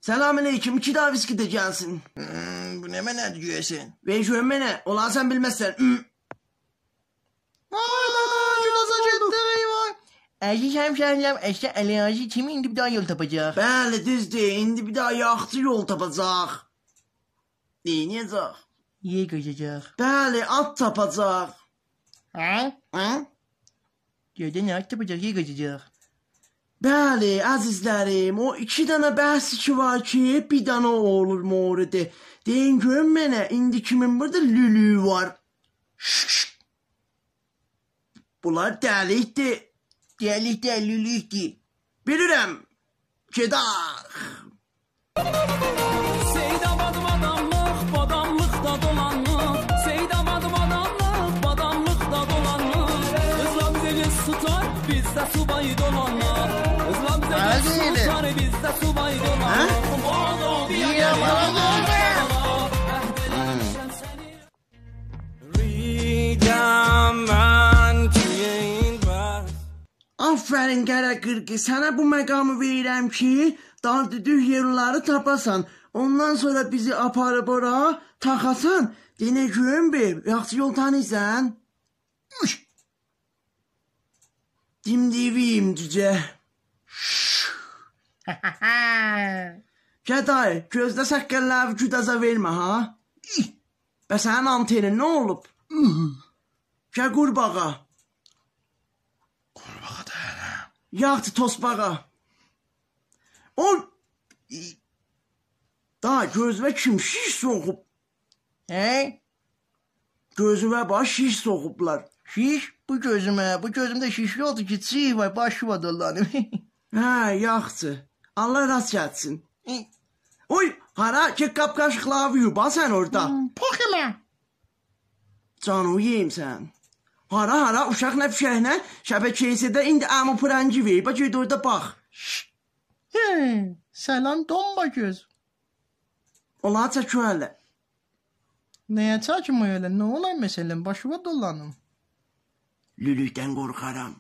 Selamünaleyküm. 2 daha viski de gelsin. Bu ne mənə deyəsən? Ver şu önmene. Ulan sen bilmezsen. Şurası getdi eyvah. Əziz həmşəhərlərim, əşdə Əliyazi kimi indi bir daha yol tapacaq. Bəli düzdür. İndi bir daha yaxşı yol tapacaq. Deyinəcək. Yer qazacaq. Bəli at tapacaq. Ha? Ha? Göydə nə tapacaq, yer qazacaq. Bəli əzizlərim, o 2 dənə bəhs ki var ki, bir dənə olur moridi. Deyin görün mənə, indi kimin burada lülü var? Bunlar dəlikdir. Dəlikdir, lülükdir. Bilirəm. Gedək. Seydamadım adamlıq, badamlıqda dolanlıq. Seydamadım adamlıq, badamlıqda dolanlıq. Kızlar bize bir tutar, bizde subay dolanlar. Kızlar bize bir tutar, bizde subay dolanlar. Aferin Qara Qırqı, sənə bu məqamı verirəm ki, daha düdük yerləri tapasan. Ondan sonra bizi aparıb ora taxasan. Denə görüm bir, yaxşı yol tanıysan. Dimdiviyim cücə. Gəday, gözdə səqqəlləvi güdaza vermə, ha? Və sənin antenin nə olub? Gəl qurbağa. Qurbağa da hələ. Yaxşı tosbağa. O... Daha gözümə kim şiş soxub? Hə? Gözümə bax şiş soxublar. Şiş? Bu gözümdə şiş yoxdur ki, çiğ var, başı var dolanım. Hə, yaxşı. Allah rast gəlsin. Oy, hara ki qapqaşıqları yuyub, ha sən orada. Poxəmə. Canımı yeyim sən. Hara, uşaq nə fişəklə şəbəkəsində indi əmi pırancı verib. Bax, göydə orada bax. Səlam domba göz. Onları çəkə hələ. Nəyə çəkim o elə? Nə olar məsələn? Başıma dolanım. Lülükdən qorxaram.